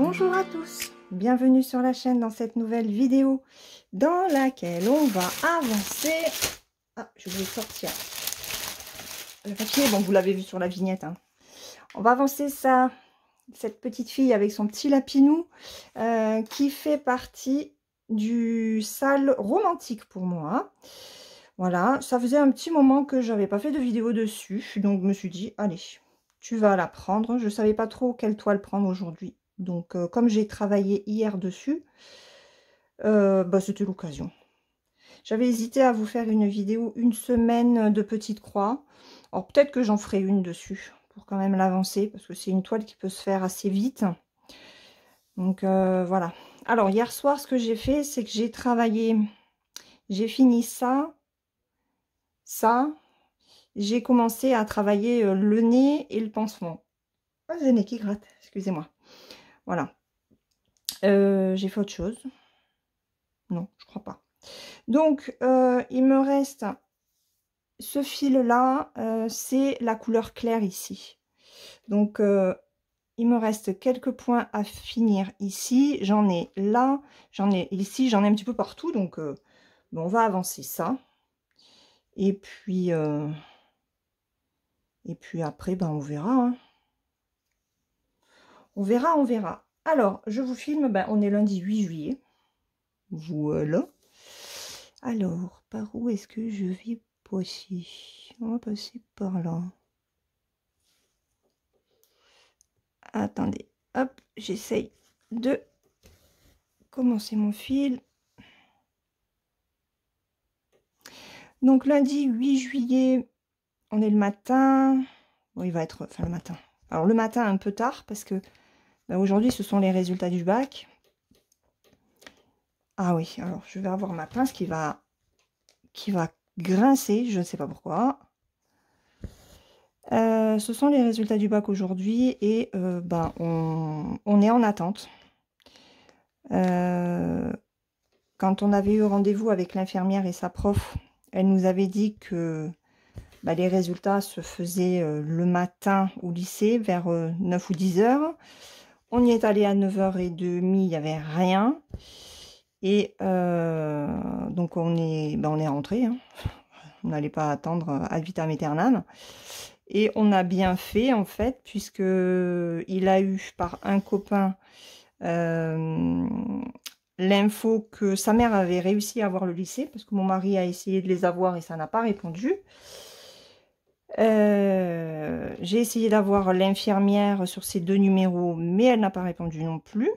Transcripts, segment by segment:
Bonjour à tous, bienvenue sur la chaîne dans cette nouvelle vidéo dans laquelle on va avancer. Ah, je voulais sortir le papier, bon vous l'avez vu sur la vignette. Hein. On va avancer cette petite fille avec son petit lapinou qui fait partie du sale romantique pour moi. Voilà, ça faisait un petit moment que j'avais pas fait de vidéo dessus, donc je me suis dit, allez, tu vas la prendre. Je savais pas trop quelle toile prendre aujourd'hui. Donc, comme j'ai travaillé hier dessus, c'était l'occasion. J'avais hésité à vous faire une vidéo une semaine de petite croix. Alors, peut-être que j'en ferai une dessus pour quand même l'avancer, parce que c'est une toile qui peut se faire assez vite. Donc, voilà. Alors, hier soir, ce que j'ai fait, c'est que j'ai travaillé, j'ai fini ça. J'ai commencé à travailler le nez et le pansement. Ah, j'ai le nez qui gratte, excusez-moi. Voilà. J'ai fait autre chose. Non, je crois pas. Donc, il me reste ce fil-là, c'est la couleur claire ici. Donc, il me reste quelques points à finir ici. J'en ai là, j'en ai ici, j'en ai un petit peu partout. Donc, on va avancer ça. Et puis après, on verra. Hein. On verra, on verra. Alors, je vous filme, on est lundi 8 juillet. Voilà. Alors, par où est-ce que je vais passer? On va passer par là. Attendez, hop, j'essaye de commencer mon fil. Donc, lundi 8 juillet, on est le matin. Bon, il va être, enfin le matin. Alors, le matin un peu tard, parce que aujourd'hui, ce sont les résultats du bac. Ah oui, alors je vais avoir ma pince qui va grincer, je ne sais pas pourquoi. Ce sont les résultats du bac aujourd'hui et on est en attente. Quand on avait eu rendez-vous avec l'infirmière et sa prof, elle nous avait dit que les résultats se faisaient le matin au lycée vers 9 ou 10 heures. On y est allé à 9h30, il n'y avait rien. Et donc on est rentré. Hein. On n'allait pas attendre ad vitam aeternam. Et on a bien fait en fait, puisque il a eu par un copain l'info que sa mère avait réussi à avoir le lycée, parce que mon mari a essayé de les avoir et ça n'a pas répondu. J'ai essayé d'avoir l'infirmière sur ces 2 numéros, mais elle n'a pas répondu non plus.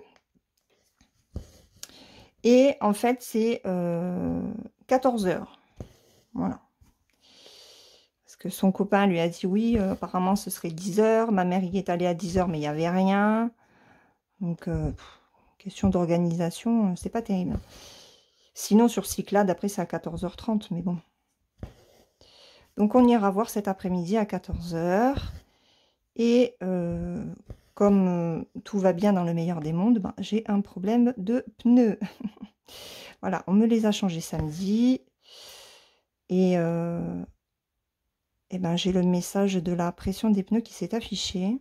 Et en fait, c'est 14 h. Voilà. Parce que son copain lui a dit oui, apparemment ce serait 10 h. Ma mère y est allée à 10 h, mais il n'y avait rien. Donc, question d'organisation, c'est pas terrible. Sinon, sur Cyclade, après, c'est à 14h30, mais bon. Donc, on ira voir cet après-midi à 14 h. Et comme tout va bien dans le meilleur des mondes, j'ai un problème de pneus. Voilà, on me les a changés samedi. Et j'ai le message de la pression des pneus qui s'est affiché.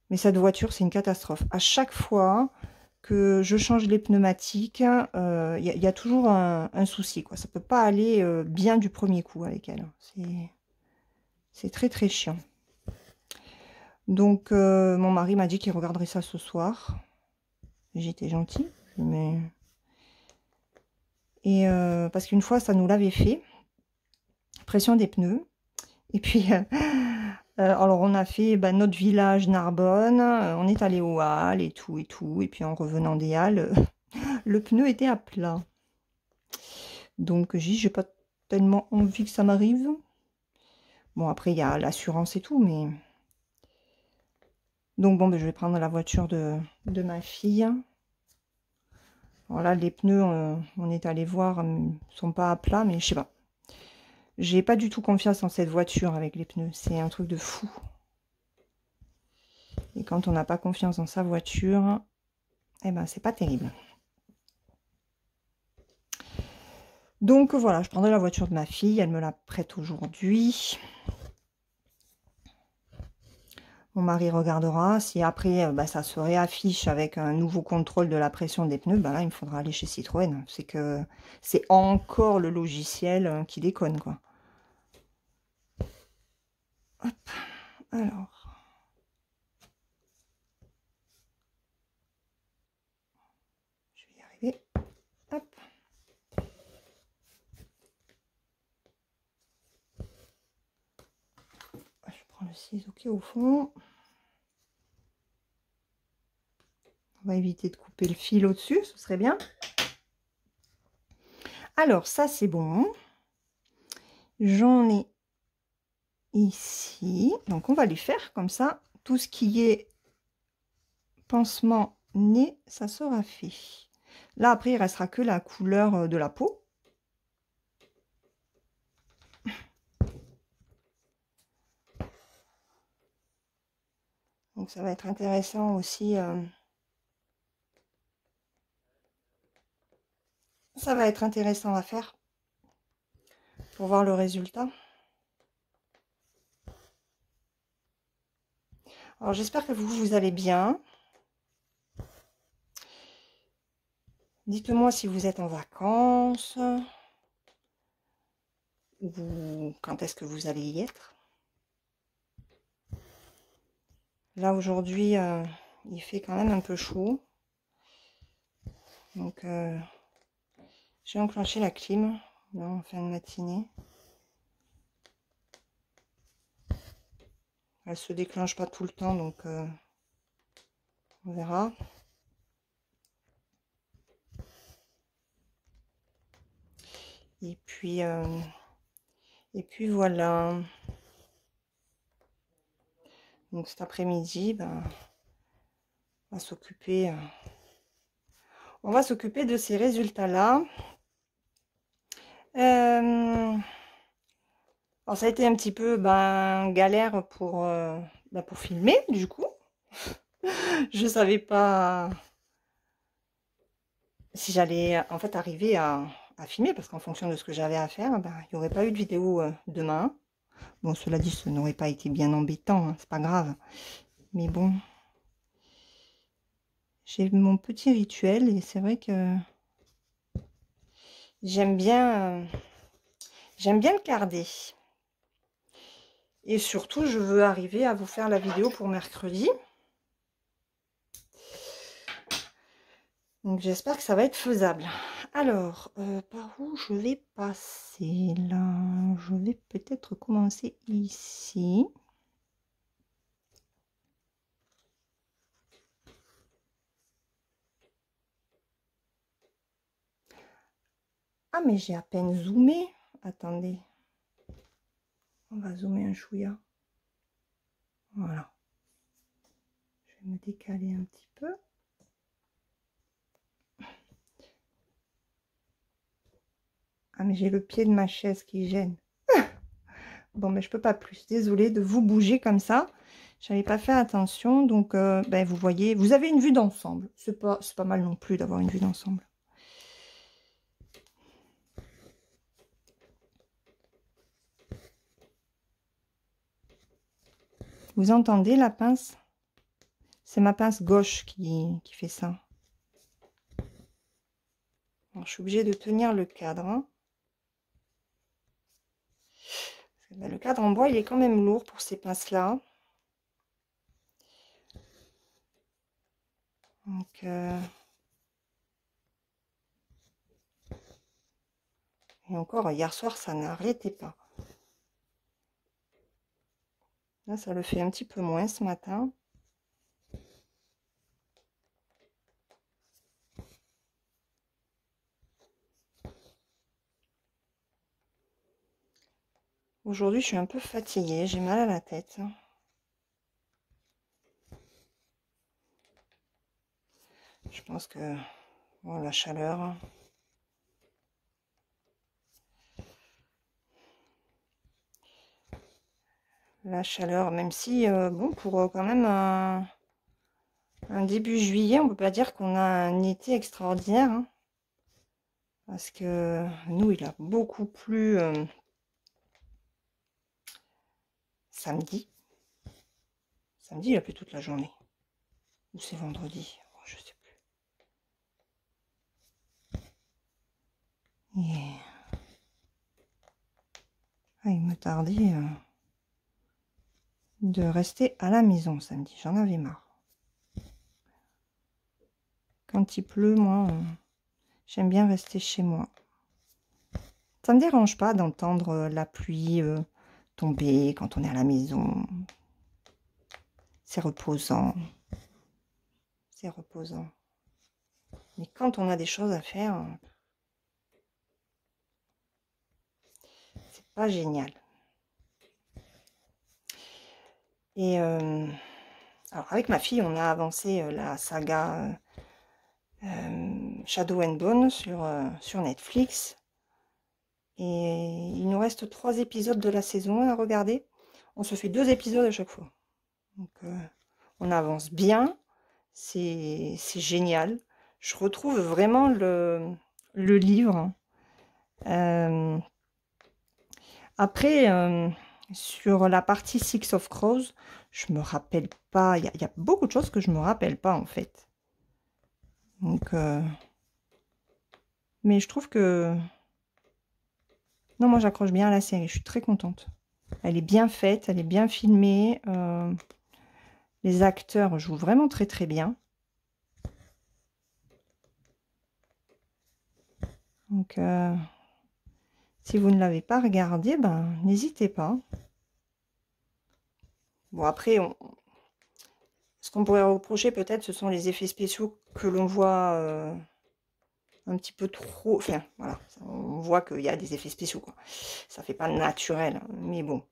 Mais cette voiture, c'est une catastrophe. À chaque fois que je change les pneumatiques, il y a toujours un souci, quoi. Ça peut pas aller bien du premier coup avec elle. C'est très très chiant. Donc, mon mari m'a dit qu'il regarderait ça ce soir. J'étais gentille, mais... Et parce qu'une fois, ça nous l'avait fait. Pression des pneus. Et puis, alors on a fait notre village Narbonne. On est allé aux Halles et tout et tout. Et puis en revenant des Halles, le pneu était à plat. Donc, j'ai pas tellement envie que ça m'arrive. Bon, après, il y a l'assurance et tout, mais... Donc, bon, je vais prendre la voiture de ma fille. Alors là, les pneus, on est allé voir, sont pas à plat, mais je sais pas. J'ai pas du tout confiance en cette voiture avec les pneus. C'est un truc de fou. Et quand on n'a pas confiance dans sa voiture, c'est pas terrible. Donc voilà, je prendrai la voiture de ma fille. Elle me la prête aujourd'hui. Mon mari regardera. Si après, ça se réaffiche avec un nouveau contrôle de la pression des pneus, là, il me faudra aller chez Citroën. C'est que c'est encore le logiciel qui déconne, quoi. Hop, alors. Je vais y arriver. Hop. Je prends le ciseau qui est au fond. On va éviter de couper le fil au-dessus, ce serait bien. Alors, ça, c'est bon. J'en ai ici. Donc, on va les faire comme ça. Tout ce qui est pansement nez, ça sera fait. Là, après, il restera que la couleur de la peau. Donc, ça va être intéressant aussi. Ça va être intéressant à faire pour voir le résultat. Alors, j'espère que vous allez bien. Dites-moi si vous êtes en vacances ou quand est-ce que vous allez y être. Là, aujourd'hui, il fait quand même un peu chaud. Donc, j'ai enclenché la clim là, en fin de matinée. Elle se déclenche pas tout le temps, donc on verra. Et puis voilà. Donc cet après-midi, on va s'occuper de ces résultats-là. Alors ça a été un petit peu galère pour filmer, du coup. Je savais pas si j'allais en fait arriver à filmer, parce qu'en fonction de ce que j'avais à faire, il n'y aurait pas eu de vidéo demain. Bon, cela dit, ce n'aurait pas été bien embêtant, hein, c'est pas grave. Mais bon, j'ai mon petit rituel et c'est vrai que j'aime bien le garder. Et surtout, je veux arriver à vous faire la vidéo pour mercredi. Donc j'espère que ça va être faisable. Alors, par où je vais passer là? Je vais peut-être commencer ici. Ah, mais j'ai à peine zoomé. Attendez. On va zoomer un chouïa. Voilà. Je vais me décaler un petit peu. Ah, mais j'ai le pied de ma chaise qui gêne. Bon, mais je peux pas plus. Désolée de vous bouger comme ça. J'avais pas fait attention. Donc, vous voyez, vous avez une vue d'ensemble. C'est pas mal non plus d'avoir une vue d'ensemble. Vous entendez la pince? C'est ma pince gauche qui fait ça. Alors, je suis obligée de tenir le cadre. Hein. Le cadre en bois, il est quand même lourd pour ces pinces-là. Donc, et encore, hier soir, ça n'arrêtait pas. Là, ça le fait un petit peu moins ce matin. Aujourd'hui, je suis un peu fatiguée, j'ai mal à la tête. Je pense que la chaleur. La chaleur, même si, bon, pour quand même un début juillet, on peut pas dire qu'on a un été extraordinaire. Hein, parce que nous, il a beaucoup plu samedi. samedi, il a plu toute la journée. Ou c'est vendredi, oh, je sais plus. Et... ah, il me tardait de rester à la maison samedi. J'en avais marre. Quand il pleut, moi, j'aime bien rester chez moi. Ça me dérange pas d'entendre la pluie tomber quand on est à la maison. C'est reposant. C'est reposant. Mais quand on a des choses à faire, c'est pas génial. Et alors avec ma fille, on a avancé la saga Shadow and Bone sur Netflix. Et il nous reste 3 épisodes de la saison à regarder. On se fait 2 épisodes à chaque fois. Donc on avance bien. C'est génial. Je retrouve vraiment le livre. Après, sur la partie Six of Crows, je me rappelle pas. Il y a beaucoup de choses que je me rappelle pas en fait. Donc, mais je trouve que non, moi j'accroche bien à la série. Je suis très contente. Elle est bien faite, elle est bien filmée. Les acteurs jouent vraiment très très bien. Donc, si vous ne l'avez pas regardé, ben n'hésitez pas. Bon, après, ce qu'on pourrait reprocher peut-être, ce sont les effets spéciaux que l'on voit un petit peu trop... Enfin, voilà, on voit qu'il y a des effets spéciaux, quoi. Ça fait pas naturel, mais bon.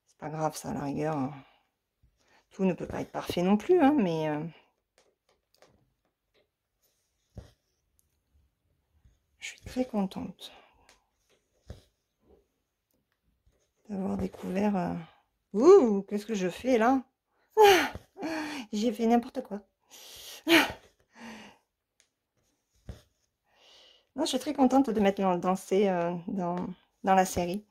C'est pas grave, ça, à la rigueur. Tout ne peut pas être parfait non plus, hein, mais... je suis très contente d'avoir découvert... Ouh, qu'est-ce que je fais, là? J'ai fait n'importe quoi. Non, je suis très contente de mettre danser dans la série.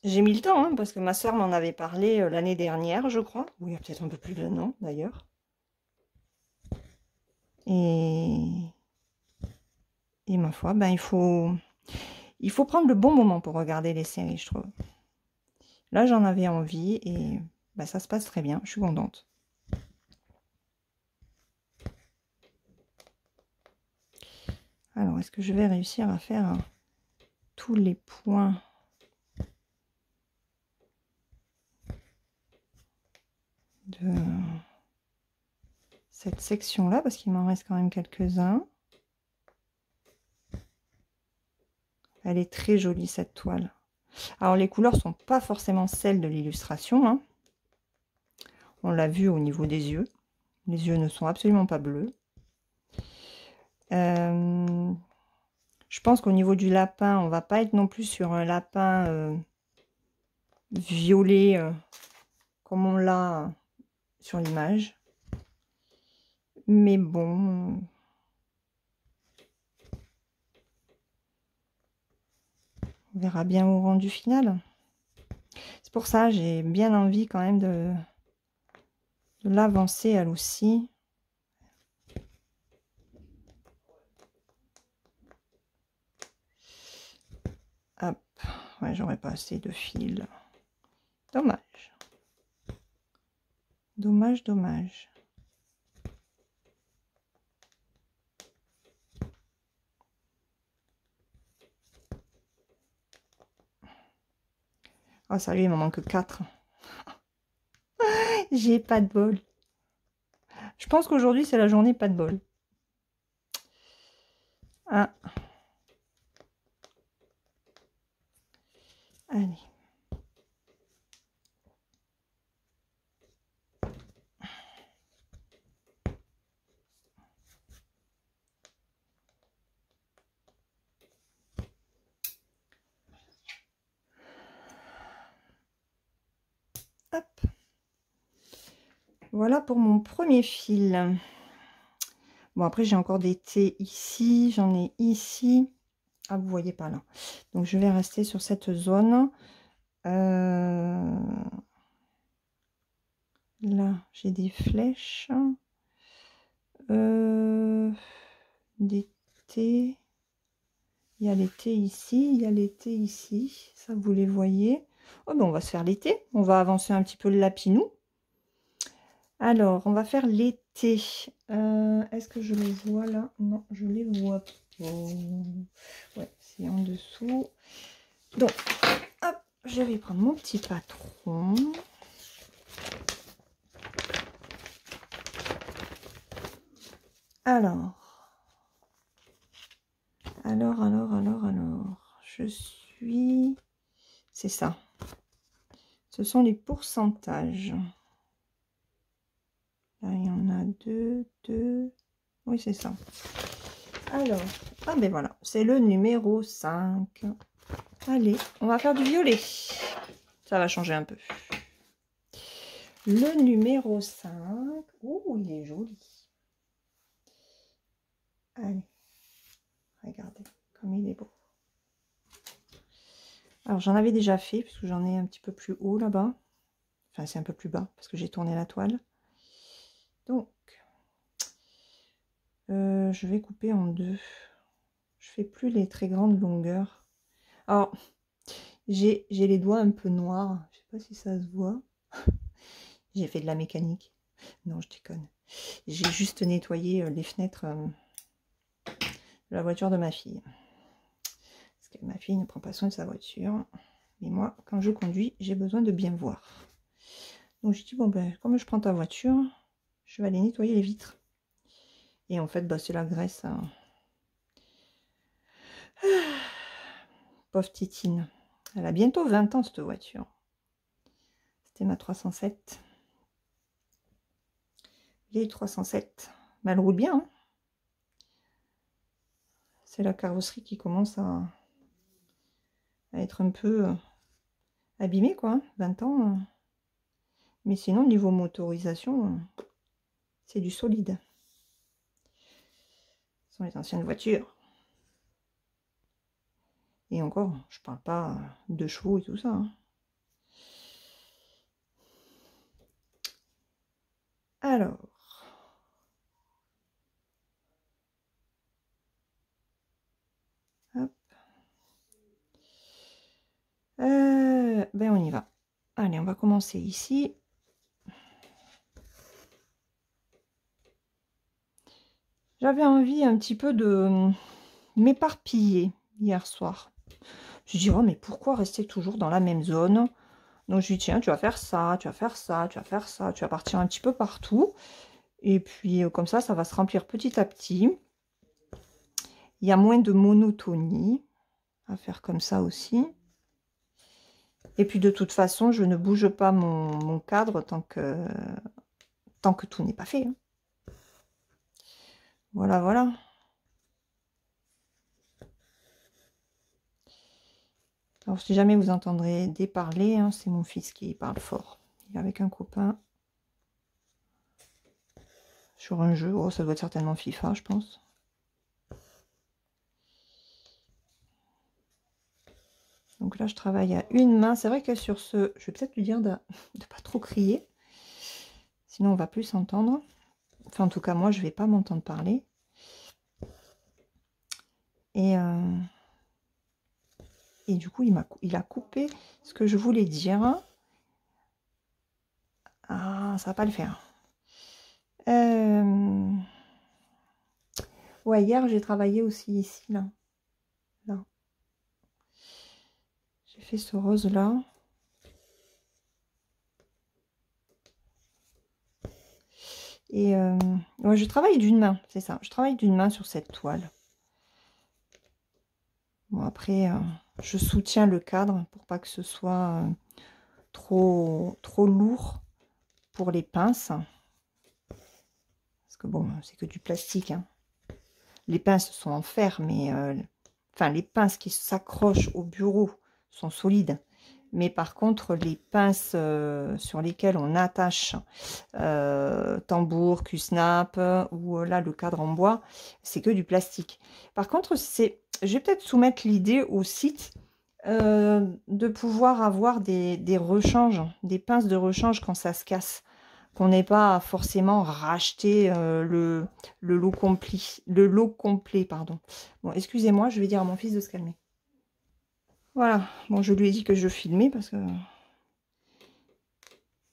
J'ai mis le temps, hein, parce que ma soeur m'en avait parlé l'année dernière, je crois. Oui, il y a peut-être un peu plus d'un an, d'ailleurs. Et ma foi, ben, il faut prendre le bon moment pour regarder les séries, je trouve. Là, j'en avais envie et ben, ça se passe très bien. Je suis contente. Alors, est-ce que je vais réussir à faire tous les points de cette section-là? Parce qu'il m'en reste quand même quelques-uns. Elle est très jolie, cette toile. Alors, les couleurs ne sont pas forcément celles de l'illustration, hein. On l'a vu au niveau des yeux. Les yeux ne sont absolument pas bleus. Je pense qu'au niveau du lapin, on va pas être non plus sur un lapin violet comme on l'a sur l'image. Mais bon... on verra bien au rendu final. C'est pour ça, j'ai bien envie quand même de l'avancer elle aussi. Hop, ouais, j'aurais pas assez de fil. Dommage. Dommage, dommage. Oh, ça lui, il m'en manque 4. J'ai pas de bol. Je pense qu'aujourd'hui, c'est la journée pas de bol. Ah. Allez. Hop. Voilà pour mon premier fil. Bon, après, j'ai encore des thés ici. J'en ai ici. Ah, vous voyez pas là. Donc, je vais rester sur cette zone. Là, j'ai des flèches. Des T. Il y a les T ici, il y a les T ici. Ça, vous les voyez. Oh, ben on va se faire les T. On va avancer un petit peu le lapinou. Alors, on va faire les T. Est-ce que je les vois là? Non, je les vois pas. Ouais, c'est en dessous. Donc, hop, je vais prendre mon petit patron. Alors, je suis... C'est ça. Ce sont les pourcentages. Là, il y en a deux. Oui, c'est ça. Alors, ah ben voilà, c'est le numéro 5. Allez, on va faire du violet. Ça va changer un peu. Le numéro 5. Oh, il est joli. Allez, regardez comme il est beau. Alors, j'en avais déjà fait, puisque j'en ai un petit peu plus haut là-bas. Enfin, c'est un peu plus bas, parce que j'ai tourné la toile. Donc, je vais couper en deux. Je fais plus les très grandes longueurs. Alors, j'ai les doigts un peu noirs. Je sais pas si ça se voit. J'ai fait de la mécanique. Non, je déconne. J'ai juste nettoyé les fenêtres de la voiture de ma fille. Parce que ma fille ne prend pas soin de sa voiture. Mais moi, quand je conduis, j'ai besoin de bien voir. Donc, je dis, bon, ben, comme je prends ta voiture, je vais aller nettoyer les vitres. Et en fait, bah, c'est la graisse. Hein. Pauvre Titine. Elle a bientôt 20 ans, cette voiture. C'était ma 307. Les 307. Mais elle roule bien. Hein. C'est la carrosserie qui commence à être un peu abîmée, quoi. Hein. 20 ans. Mais sinon, niveau motorisation, c'est du solide. Ce sont les anciennes voitures. Et encore, je parle pas de chevaux et tout ça. Hein. Alors. Hop. Ben on y va. Allez, on va commencer ici. J'avais envie un petit peu de m'éparpiller hier soir. Je dis, oh, mais pourquoi rester toujours dans la même zone? Donc, je dis, tiens, tu vas faire ça, tu vas faire ça, tu vas faire ça, tu vas partir un petit peu partout. Et puis, comme ça va se remplir petit à petit. Il y a moins de monotonie à faire comme ça aussi. Et puis, de toute façon, je ne bouge pas mon cadre tant que tout n'est pas fait. Hein. Voilà, voilà. Alors, si jamais vous entendrez déparler, hein, c'est mon fils qui parle fort. Il est avec un copain sur un jeu. Oh, ça doit être certainement FIFA, je pense. Donc là, je travaille à une main. C'est vrai que sur ce, je vais peut-être lui dire de ne pas trop crier. Sinon, on va plus s'entendre. Enfin, en tout cas, moi, je ne vais pas m'entendre parler. Et du coup, il a coupé ce que je voulais dire. Ah, ça va pas le faire. Ouais, hier, j'ai travaillé aussi ici, là. Là. J'ai fait ce rose-là. Et ouais, je travaille d'une main, c'est ça. Je travaille d'une main sur cette toile. Bon, après, je soutiens le cadre pour pas que ce soit trop lourd pour les pinces. Parce que bon, c'est que du plastique. Hein. Les pinces sont en fer, mais enfin, les pinces qui s'accrochent au bureau sont solides. Mais par contre, les pinces sur lesquelles on attache tambour, Q-snap ou là le cadre en bois, c'est que du plastique. Par contre, je vais peut-être soumettre l'idée au site de pouvoir avoir des rechanges, des pinces de rechange quand ça se casse. qu'on n'ait pas forcément racheté le lot complet, pardon. Bon, excusez-moi, je vais dire à mon fils de se calmer. Voilà, bon, je lui ai dit que je filmais parce que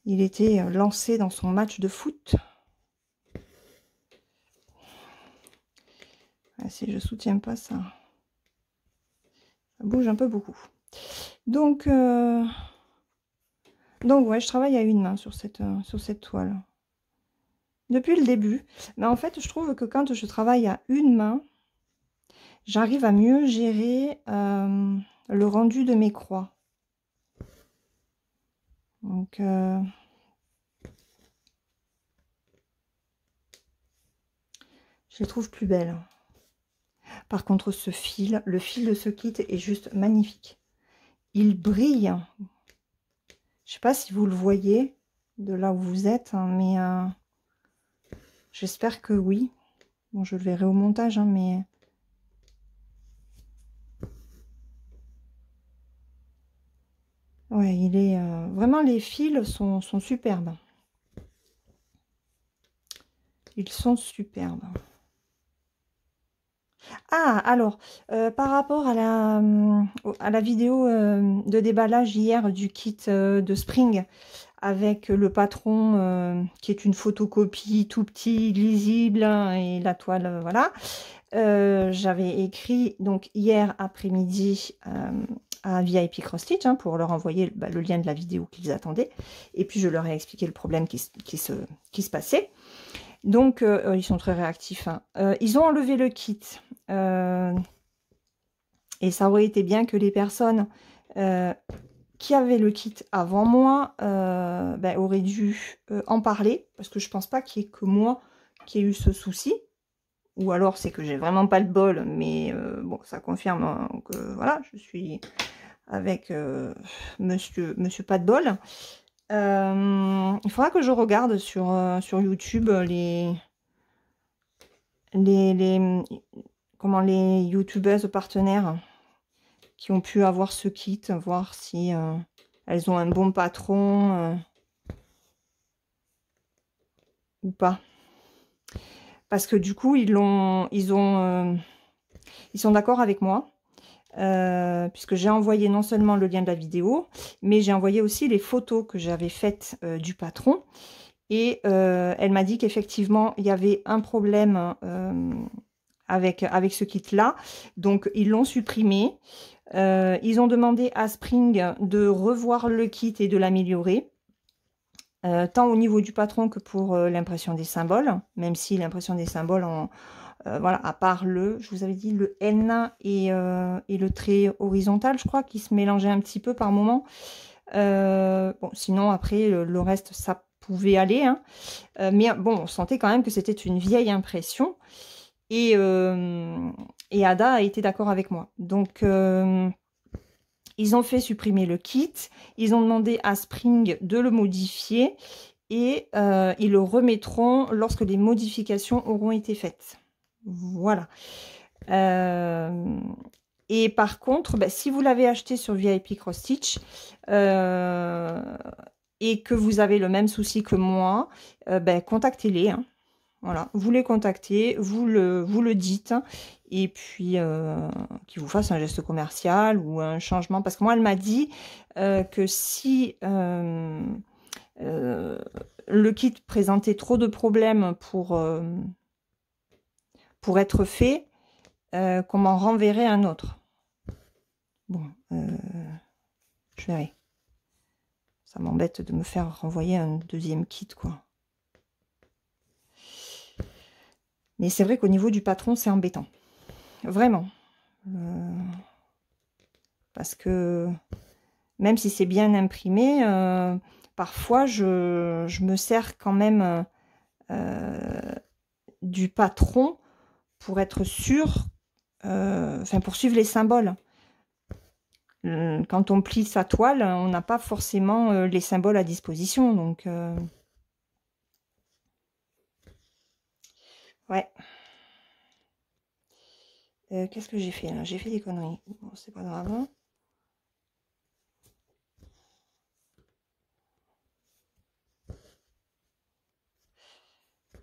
il était lancé dans son match de foot. Ah, si je soutiens pas ça, ça bouge un peu beaucoup. Donc ouais, je travaille à une main sur cette toile. Depuis le début. Mais en fait, je trouve que quand je travaille à une main, j'arrive à mieux gérer le rendu de mes croix. Donc, je les trouve plus belles. Par contre, ce fil, le fil de ce kit est juste magnifique. Il brille. Je sais pas si vous le voyez de là où vous êtes, hein, mais j'espère que oui. Bon, je le verrai au montage, hein, mais... Ouais, il est... vraiment, les fils sont superbes. Ils sont superbes. Ah, alors, par rapport à la vidéo de déballage hier du kit de Spring avec le patron qui est une photocopie tout petit, lisible, hein, et la toile, voilà. J'avais écrit donc hier après-midi à VIP Cross Stitch hein, pour leur envoyer le lien de la vidéo qu'ils attendaient. Et puis je leur ai expliqué le problème qui se passait. Donc, ils sont très réactifs. Hein. Ils ont enlevé le kit. Et ça aurait été bien que les personnes qui avaient le kit avant moi auraient dû en parler. Parce que je pense pas qu'il y ait que moi qui ai eu ce souci. Ou alors c'est que j'ai vraiment pas le bol. Mais bon, ça confirme hein, que voilà, je suis avec monsieur pas de bol. Il faudra que je regarde sur YouTube les youtubeuses partenaires qui ont pu avoir ce kit, voir si elles ont un bon patron ou pas. Parce que du coup, ils sont d'accord avec moi. Puisque j'ai envoyé non seulement le lien de la vidéo, mais j'ai envoyé aussi les photos que j'avais faites du patron. Et elle m'a dit qu'effectivement, il y avait un problème avec ce kit-là. Donc, ils l'ont supprimé. Ils ont demandé à Spring de revoir le kit et de l'améliorer. Tant au niveau du patron que pour l'impression des symboles. Même si l'impression des symboles, voilà, à part je vous avais dit, le N et le trait horizontal, je crois, qui se mélangeait un petit peu par moment. Bon, sinon, après, le reste, ça pouvait aller. Hein. Mais bon, on sentait quand même que c'était une vieille impression. Et Ada a été d'accord avec moi. Donc, ils ont fait supprimer le kit. Ils ont demandé à Spring de le modifier. Et ils le remettront lorsque les modifications auront été faites. Voilà. Et par contre, si vous l'avez acheté sur VIP Cross Stitch et que vous avez le même souci que moi, contactez-les. Hein. Voilà, vous les contactez, vous le dites, et puis qu'ils vous fassent un geste commercial ou un changement. Parce que moi, elle m'a dit que si le kit présentait trop de problèmes pour être fait, qu'on m'en renverrait un autre. Bon, je verrai. Ça m'embête de me faire renvoyer un deuxième kit, quoi. Mais c'est vrai qu'au niveau du patron, c'est embêtant. Vraiment. Parce que même si c'est bien imprimé, parfois je me sers quand même du patron pour être sûr, enfin pour suivre les symboles. Quand on plie sa toile, on n'a pas forcément les symboles à disposition. Donc, ouais. Qu'est-ce que j'ai fait là? J'ai fait des conneries. Bon, c'est pas grave. Hein.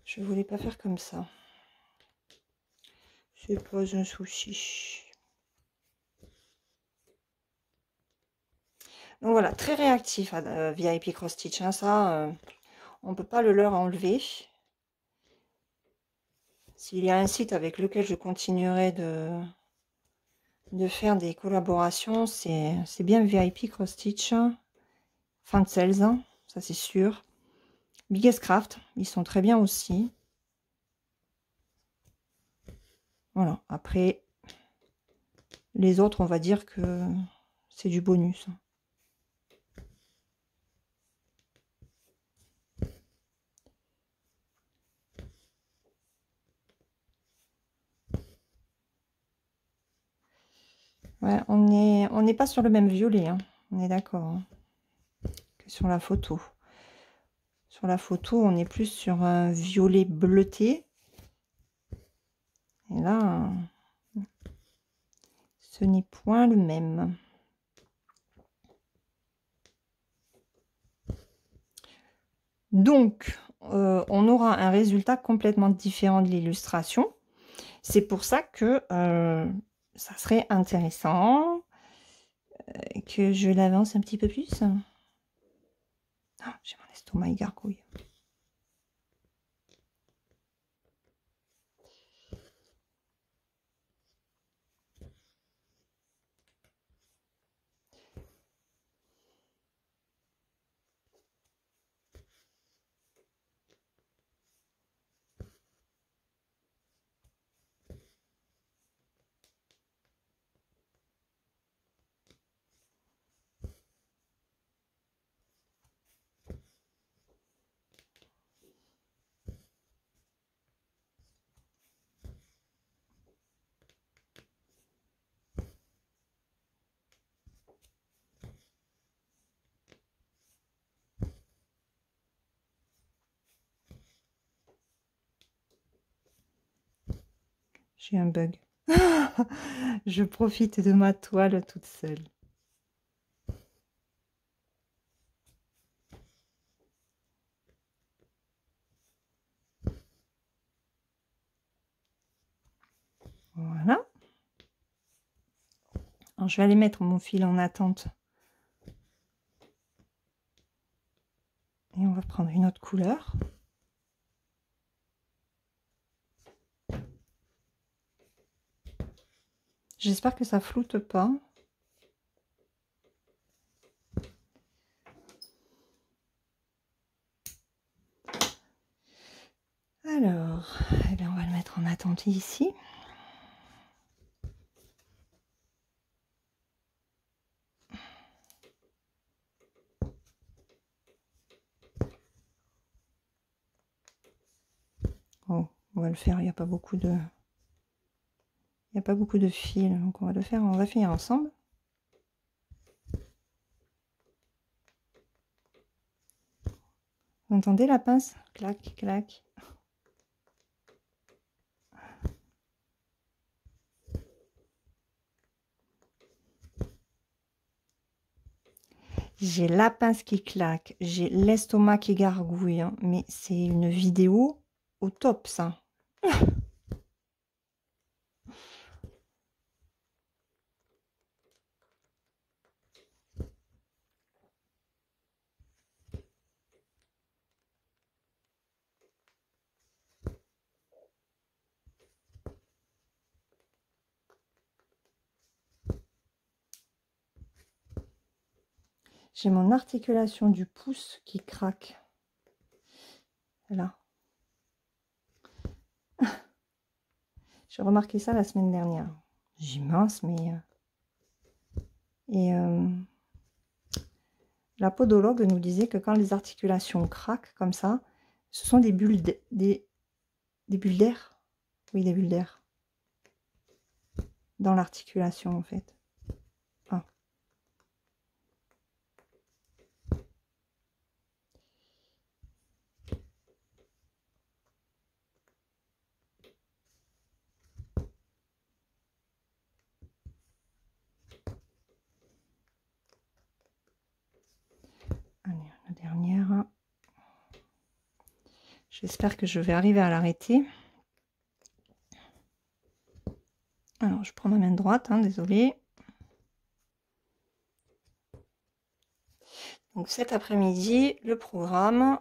Je voulais pas faire comme ça. C'est pas un souci. Donc voilà, très réactif VIP Cross Stitch. Hein, ça, on peut pas le leur enlever. S'il y a un site avec lequel je continuerai de faire des collaborations, c'est bien VIP Cross Stitch. Fan Sales, hein, ça c'est sûr. Biggest Craft, ils sont très bien aussi. Voilà, après, les autres, on va dire que c'est du bonus. Ouais, on n'est pas sur le même violet, hein. On est d'accord, hein, que sur la photo. Sur la photo, on est plus sur un violet bleuté. Et là, ce n'est point le même. Donc, on aura un résultat complètement différent de l'illustration. C'est pour ça que ça serait intéressant que je l'avance un petit peu plus. Oh, j'ai mon estomac, il gargouille. J'ai un bug. Je profite de ma toile toute seule. Voilà. Alors, je vais aller mettre mon fil en attente. Et on va prendre une autre couleur. J'espère que ça floute pas. Alors, eh bien, on va le mettre en attente ici. Oh, on va le faire, il n'y a pas beaucoup de... Il n'y a pas beaucoup de fils, donc on va le faire, on va finir ensemble. Vous entendez la pince? Clac, clac. J'ai la pince qui claque, j'ai l'estomac qui gargouille, hein, mais c'est une vidéo au top, ça. J'ai mon articulation du pouce qui craque. Là. J'ai remarqué ça la semaine dernière. J'ai mince, mais... la podologue nous disait que quand les articulations craquent comme ça, ce sont des bulles des bulles d'air. Oui, des bulles d'air. Dans l'articulation, en fait. Ah. Allez, la dernière. J'espère que je vais arriver à l'arrêter. Alors, je prends ma main droite, hein, désolée. Donc cet après-midi, le programme,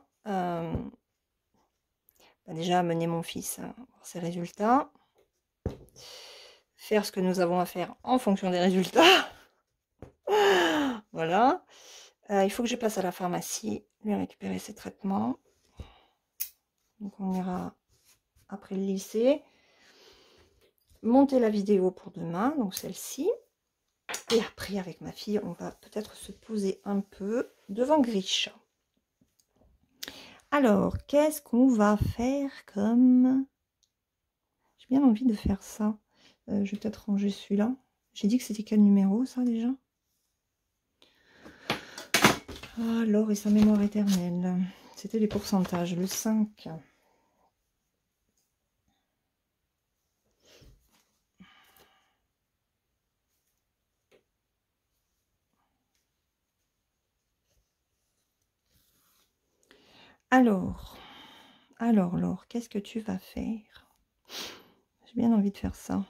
déjà amener mon fils à voir ses résultats, faire ce que nous avons à faire en fonction des résultats. Voilà. Il faut que je passe à la pharmacie, lui récupérer ses traitements. Donc on ira après le lycée. Monter la vidéo pour demain, donc celle-ci. Et après, avec ma fille, on va peut-être se poser un peu devant Grisha. Alors, qu'est-ce qu'on va faire comme... J'ai bien envie de faire ça. Je vais peut-être ranger celui-là. J'ai dit que c'était quel numéro, ça, déjà? Ah, l'or et sa mémoire éternelle. C'était les pourcentages, le 5. Alors, Laure, qu'est-ce que tu vas faire? J'ai bien envie de faire ça.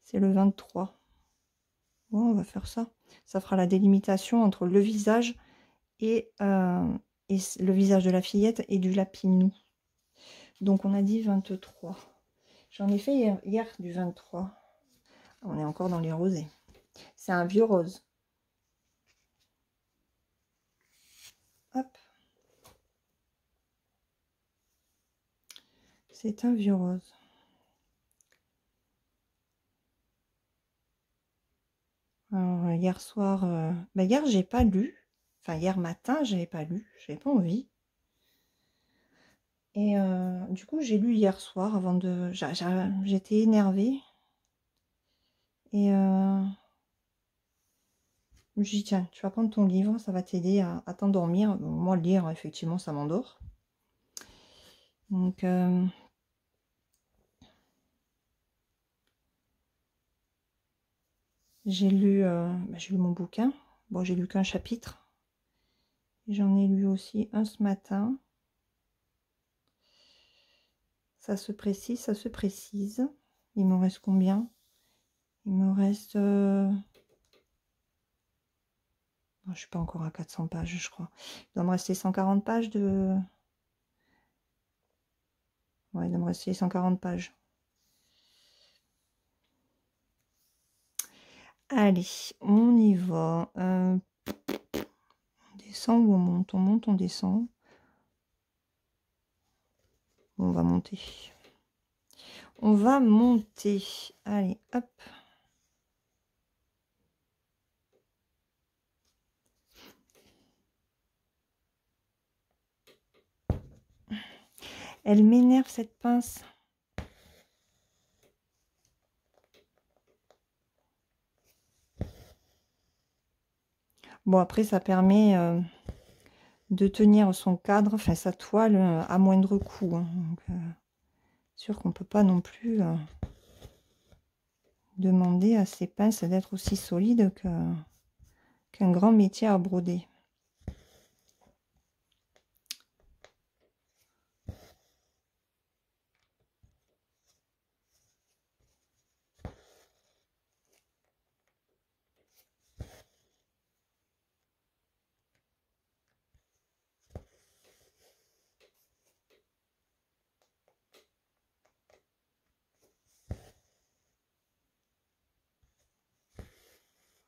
C'est le 23. Bon, on va faire ça. Ça fera la délimitation entre le visage et le visage de la fillette et du lapinou. Donc, on a dit 23. J'en ai fait hier du 23. On est encore dans les rosés. C'est un vieux rose. Hop. C'est un vieux rose. Alors, hier soir... hier, j'ai pas lu. Enfin, hier matin, j'avais pas lu. J'avais pas envie. Et du coup, j'ai lu hier soir avant de... J'étais énervée. Et je me suis dit, tiens, tu vas prendre ton livre, ça va t'aider à t'endormir. Bon, moi, lire, effectivement, ça m'endort. Donc, j'ai lu mon bouquin. Bon, j'ai lu qu'un chapitre. J'en ai lu aussi un ce matin. Ça se précise, ça se précise. Il me reste combien? Il me reste... Non, je ne suis pas encore à 400 pages, je crois. Il doit me rester 140 pages de... Ouais, il doit me rester 140 pages. Allez, on y va. On descend ou on monte? On monte, on descend. On va monter. On va monter. Allez, hop. Elle m'énerve cette pince. Bon, après, ça permet de tenir son cadre, enfin sa toile, à moindre coût. Hein. Donc, sûr qu'on ne peut pas non plus demander à ces pinces d'être aussi solides qu'un grand métier à broder.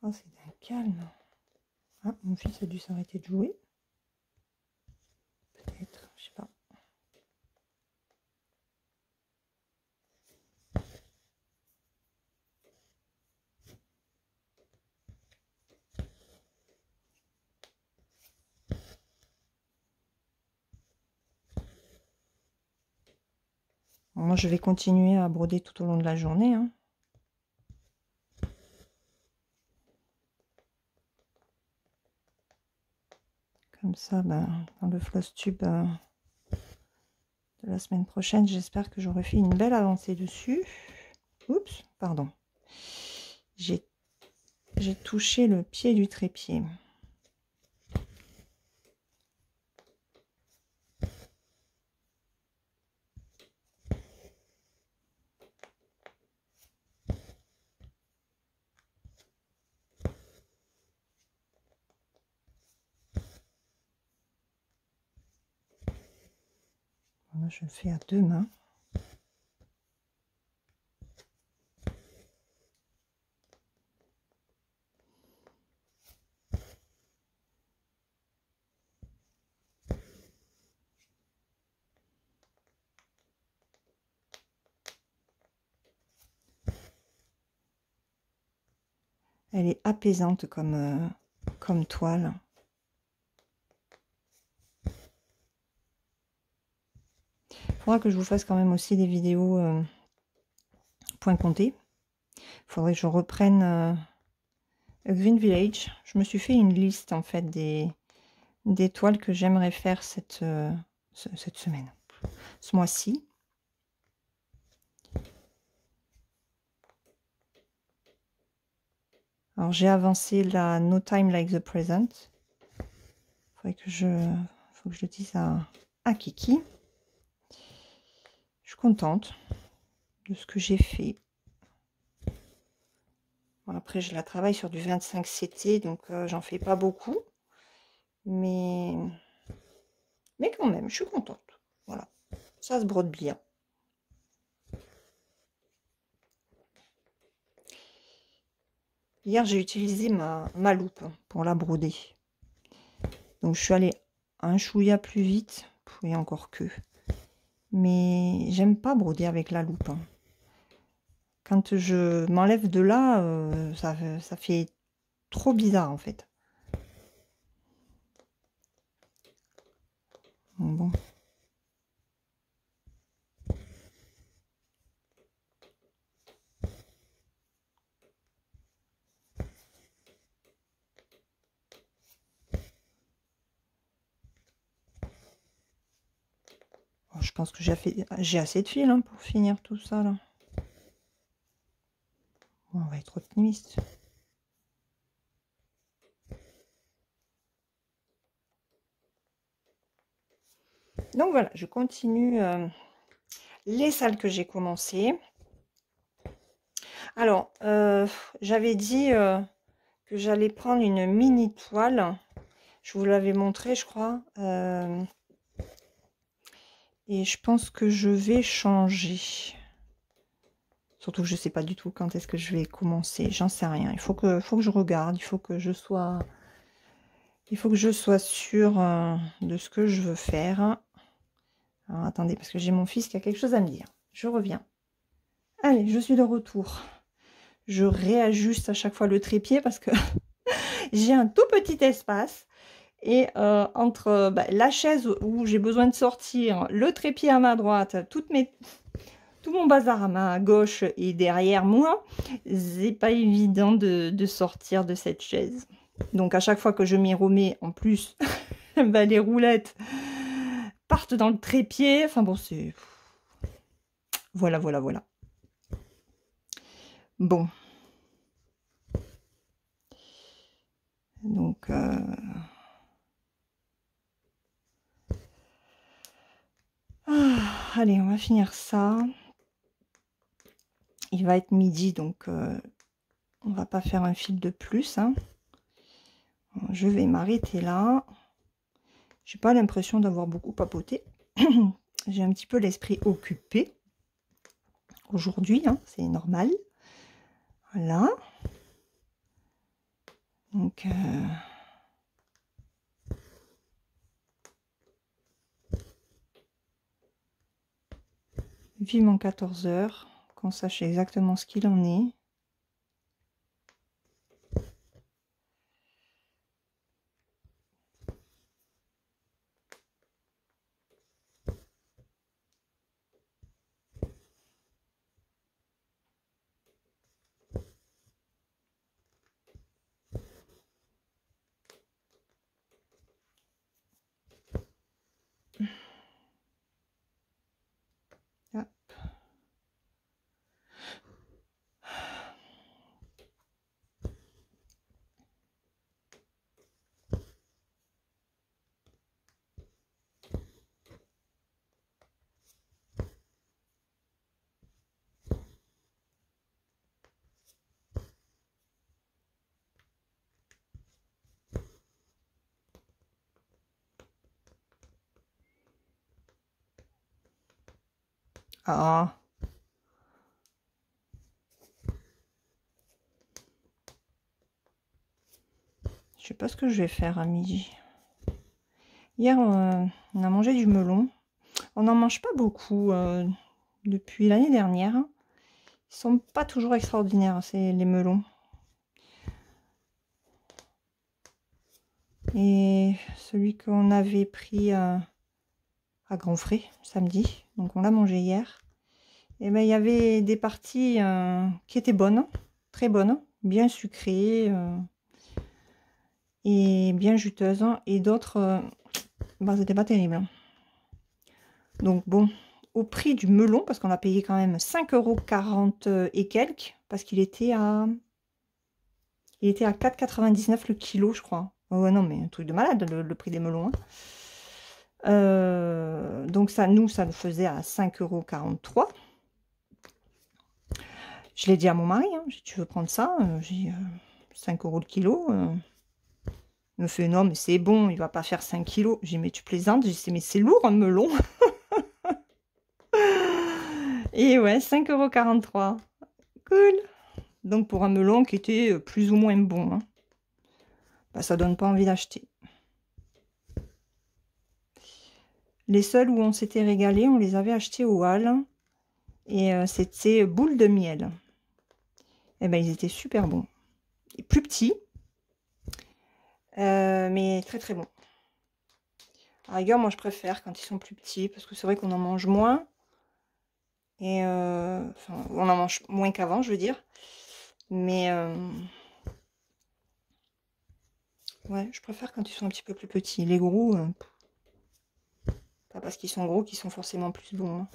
Oh, c'est d'un calme. Ah, mon fils a dû s'arrêter de jouer. Peut-être, je sais pas. Moi, je vais continuer à broder tout au long de la journée. Hein. Comme ça, ben, dans le floss tube de la semaine prochaine, j'espère que j'aurai fait une belle avancée dessus. Oups, pardon. J'ai touché le pied du trépied. Moi, je le fais à deux mains. Elle est apaisante comme toile. Il faudra que je vous fasse quand même aussi des vidéos point compté. Il faudrait que je reprenne Green Village. Je me suis fait une liste en fait des toiles que j'aimerais faire cette semaine, ce mois-ci. Alors j'ai avancé la No Time Like the Present. Faut que je le dise à Kiki. Je suis contente de ce que j'ai fait. Bon, après je la travaille sur du 25 CT, donc j'en fais pas beaucoup. Mais quand même, je suis contente. Voilà, ça se brode bien. Hier, j'ai utilisé ma loupe pour la broder. Donc, je suis allée un chouïa plus vite. Et encore que. Mais j'aime pas broder avec la loupe. Quand je m'enlève de là, ça fait trop bizarre, en fait. Bon. Je pense que j'ai assez de fil pour finir tout ça, là. Bon, on va être optimiste. Donc voilà, je continue les salles que j'ai commencées. Alors, j'avais dit que j'allais prendre une mini toile. Je vous l'avais montré, je crois. Et je pense que je vais changer. Surtout que je ne sais pas du tout quand est-ce que je vais commencer. J'en sais rien. Il faut que je regarde. Il faut que je sois sûre de ce que je veux faire. Alors, attendez, parce que j'ai mon fils qui a quelque chose à me dire. Je reviens. Allez, je suis de retour. Je réajuste à chaque fois le trépied parce que j'ai un tout petit espace. Et entre la chaise où j'ai besoin de sortir, le trépied à ma droite, tout mon bazar à ma gauche et derrière moi, c'est pas évident de sortir de cette chaise. Donc à chaque fois que je m'y remets, en plus, les roulettes partent dans le trépied. Enfin bon, c'est... Voilà. Bon. Donc... allez, on va finir ça. Il va être midi, donc on va pas faire un fil de plus. Je vais m'arrêter là. J'ai pas l'impression d'avoir beaucoup papoté. J'ai un petit peu l'esprit occupé aujourd'hui, c'est normal. Voilà. Donc vivement 14 heures, qu'on sache exactement ce qu'il en est. Ah. Je sais pas ce que je vais faire à midi. Hier, on a mangé du melon. On n'en mange pas beaucoup depuis l'année dernière. Ils sont pas toujours extraordinaires, c'est les melons. Et celui qu'on avait pris à Grand Frais samedi, donc on l'a mangé hier. Et ben il y avait des parties qui étaient bonnes, très bonnes, bien sucrées et bien juteuses, et d'autres, bah, c'était pas terrible. Donc bon, au prix du melon, parce qu'on a payé quand même 5,40 € et quelques, parce qu'il était à 4,99 € le kilo, je crois. Oh non, mais un truc de malade, le prix des melons. Hein. Donc ça nous faisait à 5,43 €. Je l'ai dit à mon mari, hein, tu veux prendre ça? J'ai 5 € le kilo. Il me fait non, mais c'est bon, il va pas faire 5 kilos. J'ai dit, mais tu plaisantes? J'ai dit, mais c'est lourd un melon. Et ouais, 5,43 €. Cool. Donc pour un melon qui était plus ou moins bon, hein. Bah, ça donne pas envie d'acheter. Les seuls où on s'était régalé, on les avait achetés au Halles. Et c'était boules de miel. Et ben ils étaient super bons. Et plus petits. Mais très très bons. À la rigueur, moi je préfère quand ils sont plus petits. Parce que c'est vrai qu'on en mange moins. Et enfin, on en mange moins qu'avant, je veux dire. Mais ouais, je préfère quand ils sont un petit peu plus petits. Les gros, pas parce qu'ils sont gros qu'ils sont forcément plus bons. Hein.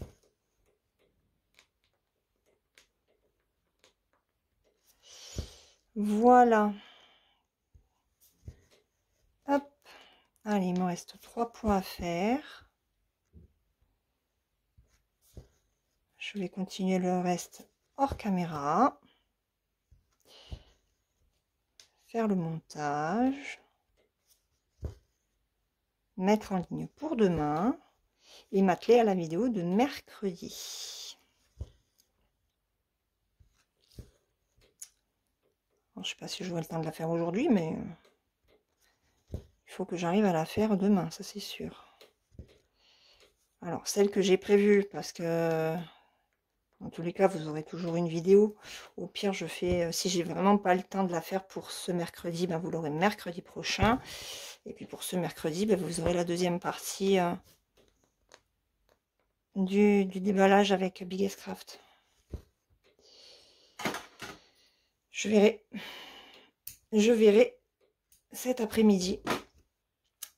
Voilà. Hop. Allez, il me reste 3 points à faire. Je vais continuer le reste hors caméra. Faire le montage. Mettre en ligne pour demain. Et m'atteler à la vidéo de mercredi. Alors, je sais pas si j'aurai le temps de la faire aujourd'hui, mais il faut que j'arrive à la faire demain, ça c'est sûr. Alors, celle que j'ai prévue, parce que dans tous les cas, vous aurez toujours une vidéo. Au pire, je fais, si j'ai vraiment pas le temps de la faire pour ce mercredi, ben, vous l'aurez mercredi prochain. Et puis pour ce mercredi, ben, vous aurez la deuxième partie du déballage avec Biggest Craft. Je verrai cet après-midi.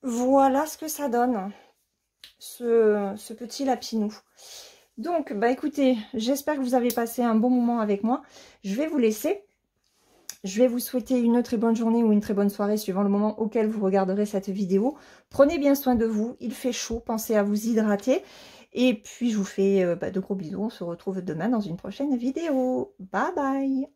Voilà ce que ça donne, ce petit lapinou. Donc, bah écoutez, j'espère que vous avez passé un bon moment avec moi. Je vais vous laisser. Je vais vous souhaiter une très bonne journée ou une très bonne soirée suivant le moment auquel vous regarderez cette vidéo. Prenez bien soin de vous, il fait chaud, pensez à vous hydrater. Et puis, je vous fais de gros bisous. On se retrouve demain dans une prochaine vidéo. Bye bye!